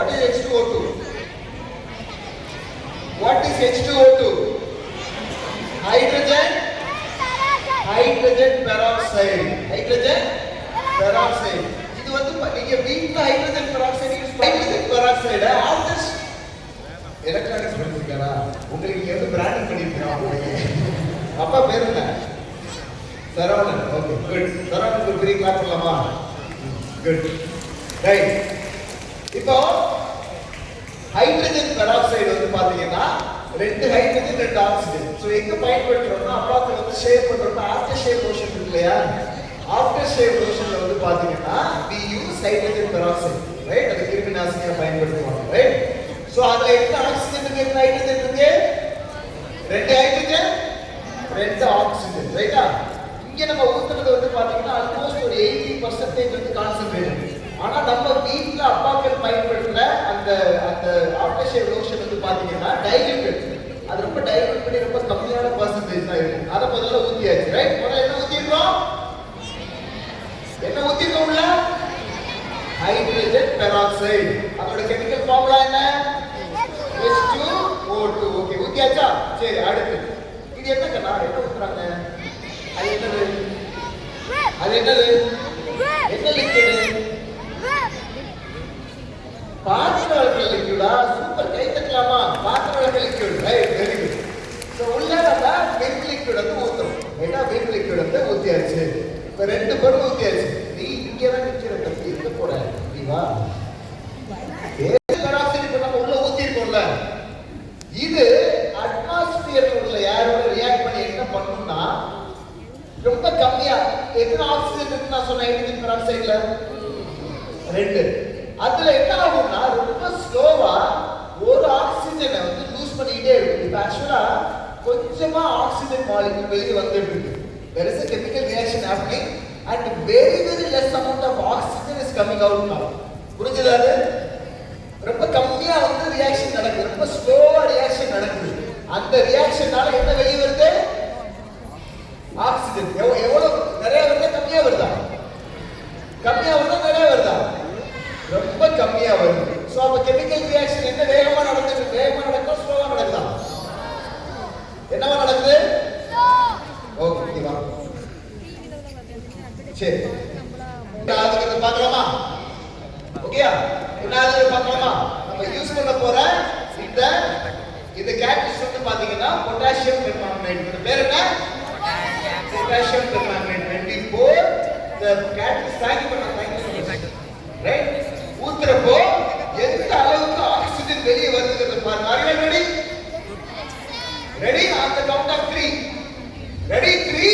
What is H2O2? What is H2O2? Hydrogen peroxide. Hydrogen peroxide. இது வந்து நீங்க வீட்ல ஹைட்ரஜன் பெராக்சைடு யூஸ் பண்ணி ஹைட்ரஜன் பெராக்சைட ஆஃப்டர் எலக்ட்ரானிக்ஸ் பண்ணிருக்காரா? உங்களுக்கு இங்க வந்து பிராண்டிங் பண்ணிருக்காங்க. அப்பா பேர் என்ன? சரவணன். Okay good. சரவணனுக்கு ஒரு பெரிய கிளாப் பண்ணலாமா? குட். ரைட். இப்போ ஹைட்ரஜன் பெராக்சைடு வந்து பாத்தீங்கன்னா ரெண்டு ஹைட்ரஜன் ரெண்டு ஆக்சிஜன். சோ எங்க பயன்படுத்துறோம்னா அப்பாக்கு வந்து ஷேப் பண்றோம்னா ஆஃப்டர் ஷேப் லோஷன் இருக்கு இல்லையா? ஆஃப்டர் ஷேப் லோஷன்ல வந்து பாத்தீங்கன்னா we use hydrogen peroxide, right? அது கிருமி நாசினியா பயன்படுத்துவாங்க, ரைட்? சோ அதுல எத்தனை ஆக்சிஜன் இருக்கு, எத்தனை ஹைட்ரஜன் இருக்கு? ரெண்டு ஹைட்ரஜன் ரெண்டு ஆக்சிஜன், ரைட்டா? இங்க நம்ம ஊத்துறது வந்து பாத்தீங்கன்னா ஆல்மோஸ்ட் ஒரு 80% வந்து கான்சென்ட்ரேட். ஆனா நம்ம வீட்ல அப்பாக்கள் பயன்படுத்துற அந்த அந்த ஆஃப்டர் ஷேவ் லோஷன் வந்து பாத்தீங்கன்னா டைல்யூட்டட். அது ரொம்ப டைல்யூட் பண்ணி ரொம்ப கம்மியான பர்சன்டேஜ் தான் இருக்கும். அத முதல்ல ஊத்தியாச்சு, ரைட்? முதல்ல என்ன ஊத்திருக்கோம்? என்ன ஊத்திருக்கோம் உள்ள? Hydrogen peroxide. அதோட கெமிக்கல் ஃபார்முலா என்ன? H2O2. ஓகே ஊத்தியாச்சா? சரி அடுத்து இது என்ன கண்ணா? என்ன ஊத்துறாங்க? அது என்னது? அது என்னது? என்ன லிக்விட்? பாத்திர விளக்கு லிக்விடா? சூப்பர், கை தட்டலாமா? பாத்திர விளக்கு liquid, right, very good. So உள்ள நம்ம வெட் லிக்விட் வந்து ஊத்துறோம், ரைட்டா? வெட் லிக்விட் வந்து ஊத்தியாச்சு. இப்ப ரெண்டு பொருள் ஊத்தியாச்சு. நீ இங்க தான் நிக்கிற தம்பி, எங்க போற? நீ வா. பெராக்சைடு இப்ப நம்ம உள்ள ஊத்தி இருக்கோம்ல, இது அட்மாஸ்பியர்ல உள்ள ஏரோட ரியாக்ட் பண்ணி என்ன பண்ணும்னா ரொம்ப கம்மியா எத்தனை ஆக்சிஜன் இருக்கு நான் சொன்ன ஹைட்ரஜன் பெராக்சைடுல? ரெண்டு. அதுல என்ன ஆகும்னா ரொம்ப ஸ்லோவா ஒரு ஆக்சிஜனை வந்து லூஸ் பண்ணிட்டே இருக்கும். இப்ப ஆக்சுவலா கொஞ்சமா ஆக்சிஜன் மாலிக்யூல் வெளியே வந்துட்டு இருக்கு. There is a chemical reaction happening and very less amount of oxygen is coming out now. புரிஞ்சுதா? அது ரொம்ப கம்மியா வந்து ரியாக்ஷன் நடக்குது, ரொம்ப ஸ்லோவா ரியாக்ஷன் நடக்குது. அந்த ரியாக்ஷனால என்ன வெளியே வருது? ஆக்சிஜன். எவ்வளவு நிறைய வருதா கம்மியா வருதா? கம்மியா வருதா நிறைய வருதா? ரொம்ப கம்மியா வருது. சோ அப்ப கெமிக்கல் ரியாக்ஷன் என்ன வேகமா நடக்குது? வேகமா நடக்குதா ஸ்லோவா நடக்குதா? என்னவா நடக்குது? ஓகே வா. சரி நாளைக்கு பார்க்கலாமா? ஓகேயா? நாளைக்கு பார்க்கலாமா? நம்ம யூஸ் பண்ண போற இந்த கேட்டலிஸ்ட் வந்து பாத்தீங்கன்னா பொட்டாசியம் பெர்மாங்கனேட். இது பேர் என்ன? Potassium permanganate. 24 the catalyst thank you so much, right? ஊத்துறப்போ எந்த அளவுக்கு ஆக்சிஜன் வெளியே வருதுங்கிறத பாருங்க. Are you ready? Ready? On the count of 3. Ready? 3